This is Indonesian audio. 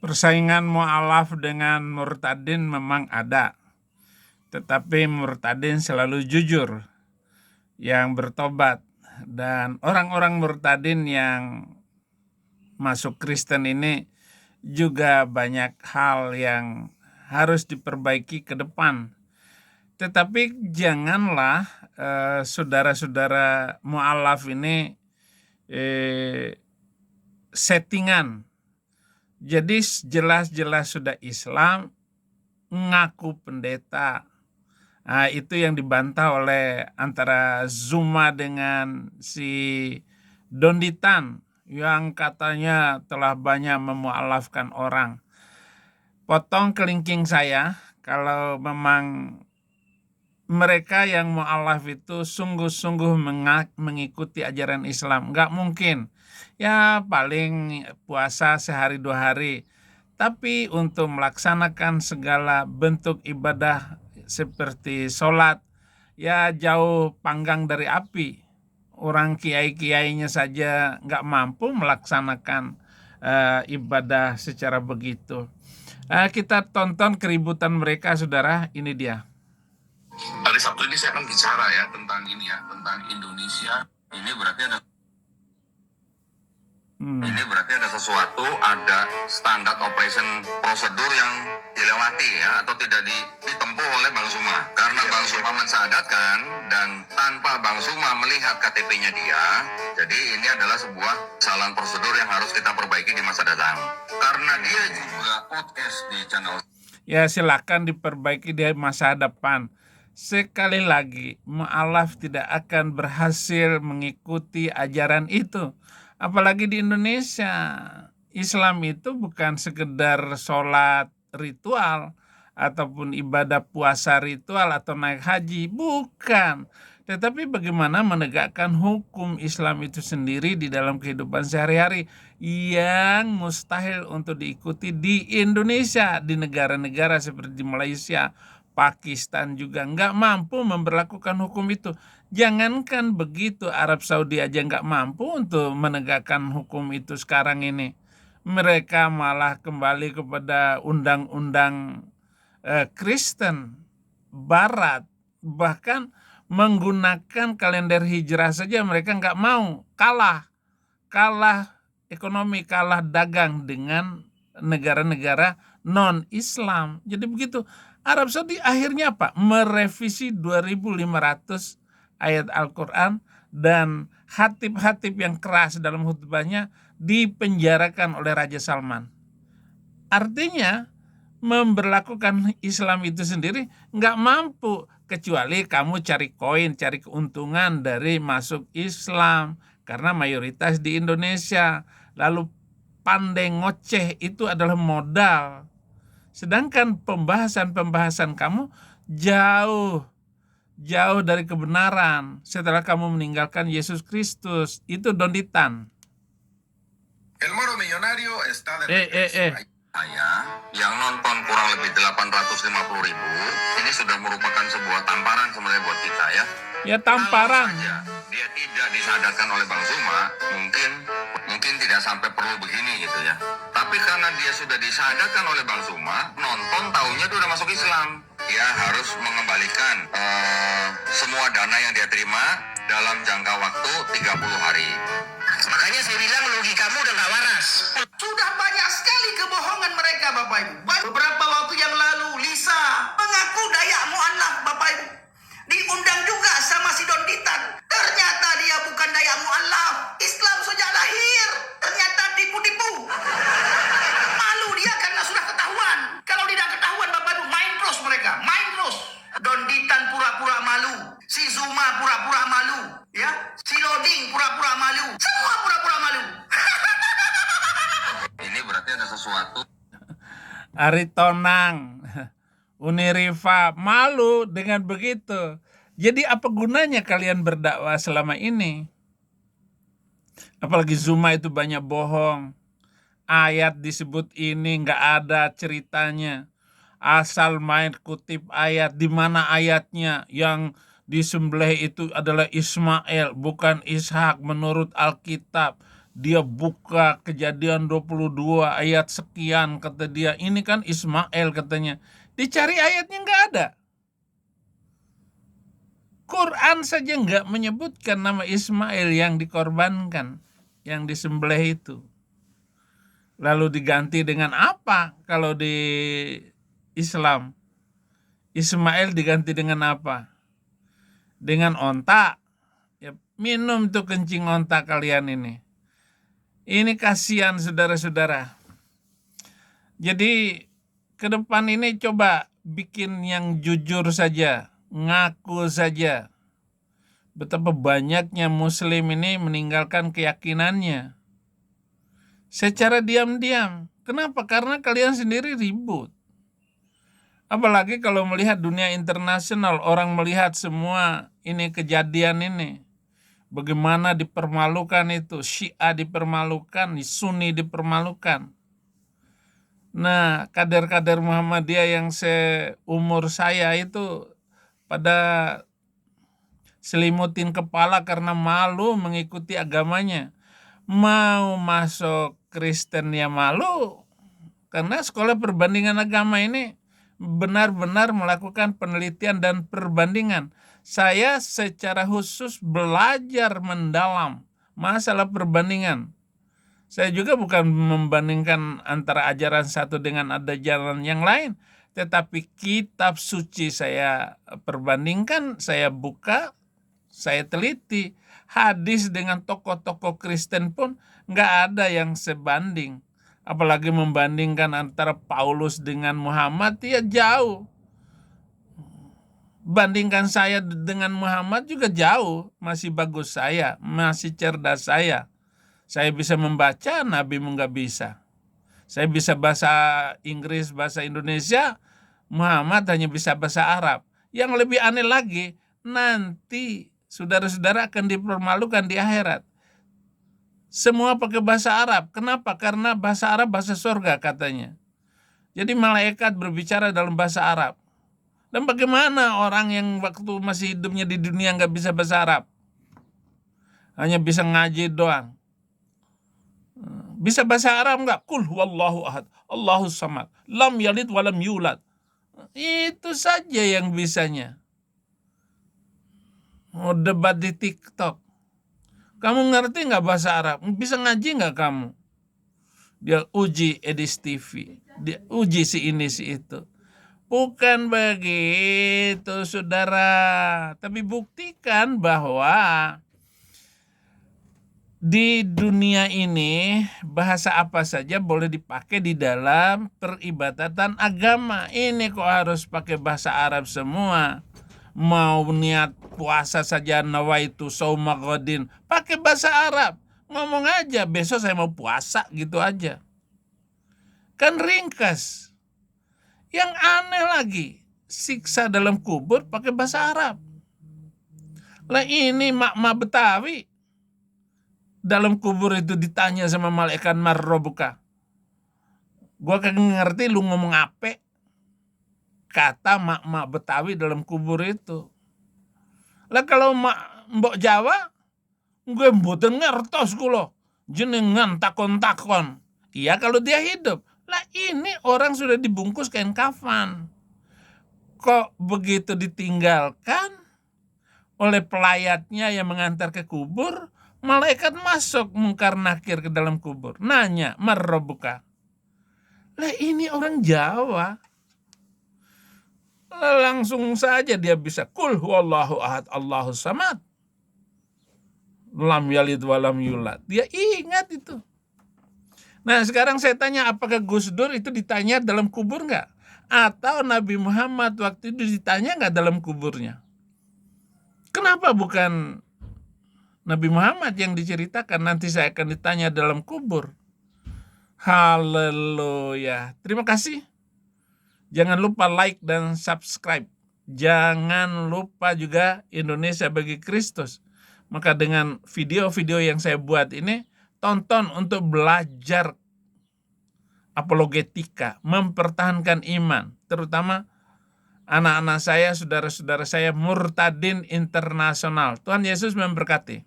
Persaingan mu'alaf dengan murtadin memang ada, tetapi murtadin selalu jujur yang bertobat, dan orang-orang murtadin yang masuk Kristen ini juga banyak hal yang harus diperbaiki ke depan. Tetapi janganlah saudara-saudara mu'alaf ini settingan. Jadi jelas-jelas sudah Islam, ngaku pendeta. Nah, itu yang dibantah oleh antara Zuma dengan si Donditan yang katanya telah banyak memualafkan orang. Potong kelingking saya kalau memang mereka yang mu'alaf itu sungguh-sungguh mengikuti ajaran Islam. Nggak mungkin. Ya paling puasa sehari 2 hari. Tapi untuk melaksanakan segala bentuk ibadah seperti sholat, ya jauh panggang dari api. Orang kiai-kiainya saja nggak mampu melaksanakan ibadah secara begitu. Kita tonton keributan mereka, saudara. Ini dia. Hari Sabtu ini saya akan bicara ya tentang ini ya, tentang Indonesia. Ini berarti ada sesuatu, ada standar operation prosedur yang dilewati ya, atau tidak ditempuh oleh Bang Suma. Karena Bang Suma mensadatkan dan tanpa Bang Suma melihat KTP-nya dia, jadi ini adalah sebuah kesalahan prosedur yang harus kita perbaiki di masa datang. Karena dia juga podcast di channel. Ya silakan diperbaiki di masa depan. Sekali lagi, mu'alaf tidak akan berhasil mengikuti ajaran itu. Apalagi di Indonesia. Islam itu bukan sekedar sholat ritual ataupun ibadah puasa ritual atau naik haji. Bukan. Tetapi bagaimana menegakkan hukum Islam itu sendiri di dalam kehidupan sehari-hari yang mustahil untuk diikuti di Indonesia, di negara-negara seperti Malaysia, Pakistan juga nggak mampu memberlakukan hukum itu. Jangankan begitu, Arab Saudi aja nggak mampu untuk menegakkan hukum itu sekarang ini. Mereka malah kembali kepada undang-undang Kristen Barat. Bahkan menggunakan kalender hijrah saja mereka nggak mau. Kalah ekonomi, kalah dagang dengan negara-negara non-Islam. Jadi begitu. Arab Saudi akhirnya apa? Merevisi 2.500 ayat Al-Quran, dan khatib-khatib yang keras dalam khutbahnya dipenjarakan oleh Raja Salman. Artinya memberlakukan Islam itu sendiri nggak mampu, kecuali kamu cari koin, cari keuntungan dari masuk Islam, karena mayoritas di Indonesia. Lalu pandai ngoceh itu adalah modal. Sedangkan pembahasan kamu jauh dari kebenaran setelah kamu meninggalkan Yesus Kristus. Itu Donditan. El Moro Millonario está de regreso. Saya yang nonton kurang lebih 850.000, ini sudah merupakan sebuah tamparan sebenarnya buat kita ya. Ya tamparan. Kalau saja dia tidak disadarkan oleh Bang Suma, mungkin tidak sampai perlu begini gitu ya. Tapi karena dia sudah disadarkan oleh Bang Suma, nonton taunya dia udah masuk Islam. Dia harus mengembalikan semua dana yang dia terima dalam jangka waktu 30 hari. Makanya saya bilang logikamu udah gak waras. Sudah banyak sekali kebohongan mereka, Bapak Ibu. Beberapa waktu yang lalu Lisa mengaku dayak mu'alaf, Bapak Ibu. Diundang juga sama si Donditan. Ternyata dia bukan dayak mu'alaf. Islam sejak lahir. Ternyata tipu-tipu. Malu dia karena sudah ketahuan. Kalau tidak ketahuan, Bapak Ibu, main terus mereka. Main terus. Donditan pura-pura malu. Si Zuma pura-pura malu. Ya, si Loding pura-pura malu. Semua pura-pura malu. Ini berarti ada sesuatu. Ari Tonang, Uni Rifa malu dengan begitu. Jadi apa gunanya kalian berdakwah selama ini? Apalagi Zuma itu banyak bohong. Ayat disebut ini nggak ada ceritanya. Asal main kutip ayat. Di mana ayatnya? Yang disembelih itu adalah Ismail, bukan Ishak menurut Alkitab. Dia buka Kejadian 22 ayat sekian, kata dia, ini kan Ismail katanya. Dicari ayatnya nggak ada. Quran saja nggak menyebutkan nama Ismail yang dikorbankan, yang disembelih itu. Lalu diganti dengan apa kalau di Islam? Ismail diganti dengan apa? Dengan onta. Ya, minum tuh kencing onta kalian ini. Ini kasihan saudara-saudara. Jadi ke depan ini coba bikin yang jujur saja, ngaku saja. Betapa banyaknya Muslim ini meninggalkan keyakinannya secara diam-diam. Kenapa? Karena kalian sendiri ribut. Apalagi kalau melihat dunia internasional, orang melihat semua ini kejadian ini. Bagaimana dipermalukan itu, Syiah dipermalukan, Sunni dipermalukan. Nah, kader-kader Muhammadiyah yang seumur saya itu pada selimutin kepala karena malu mengikuti agamanya. Mau masuk Kristen ya malu, karena sekolah perbandingan agama ini benar-benar melakukan penelitian dan perbandingan. Saya secara khusus belajar mendalam masalah perbandingan. Saya juga bukan membandingkan antara ajaran satu dengan ajaran yang lain, tetapi kitab suci saya perbandingkan, saya buka, saya teliti. Hadis dengan tokoh-tokoh Kristen pun nggak ada yang sebanding. Apalagi membandingkan antara Paulus dengan Muhammad, ya jauh. Bandingkan saya dengan Muhammad juga jauh, masih bagus saya, masih cerdas saya. Saya bisa membaca, Nabi nggak bisa. Saya bisa bahasa Inggris, bahasa Indonesia, Muhammad hanya bisa bahasa Arab. Yang lebih aneh lagi, nanti saudara-saudara akan dipermalukan di akhirat. Semua pakai bahasa Arab. Kenapa? Karena bahasa Arab bahasa surga katanya. Jadi malaikat berbicara dalam bahasa Arab. Dan bagaimana orang yang waktu masih hidupnya di dunia nggak bisa bahasa Arab? Hanya bisa ngaji doang. Bisa bahasa Arab nggak? Qul huwallahu ahad, Allahus samad, lam yalid walam yulad. Itu saja yang bisanya. Mau debat di TikTok. Kamu ngerti nggak bahasa Arab? Bisa ngaji nggak kamu? Dia uji Edis TV. Dia uji si ini si itu. Bukan begitu, saudara. Tapi buktikan bahwa di dunia ini bahasa apa saja boleh dipakai di dalam peribadatan agama. Ini kok harus pakai bahasa Arab semua? Mau niat puasa saja, nawaitu shauma ghadin, pakai bahasa Arab. Ngomong aja, besok saya mau puasa, gitu aja. Kan ringkas. Yang aneh lagi, siksa dalam kubur pakai bahasa Arab. Lah ini mak-mak Betawi dalam kubur itu ditanya sama malaikat marrobuka. Gua kagak ngerti lu ngomong apa. Kata mak-mak Betawi dalam kubur itu. Lah kalau mbok Jawa, gue mboten ngertos kula. Jenengan takon-takon. Iya kalau dia hidup. Lah ini orang sudah dibungkus kain kafan. Kok begitu ditinggalkan oleh pelayatnya yang mengantar ke kubur, malaikat masuk mungkar nakir ke dalam kubur. Nanya, marrobuka. Lah ini orang Jawa. Lah langsung saja dia bisa. Qul huwallahu ahad, Allahus samad, lam yalid walam yulad. Dia ingat itu. Nah sekarang saya tanya, apakah Gus Dur itu ditanya dalam kubur nggak? Atau Nabi Muhammad waktu itu ditanya nggak dalam kuburnya? Kenapa bukan Nabi Muhammad yang diceritakan nanti saya akan ditanya dalam kubur? Haleluya. Terima kasih. Jangan lupa like dan subscribe. Jangan lupa juga Indonesia bagi Kristus. Maka dengan video-video yang saya buat ini, tonton untuk belajar apologetika, mempertahankan iman, terutama anak-anak saya, saudara-saudara saya murtadin internasional. Tuhan Yesus memberkati.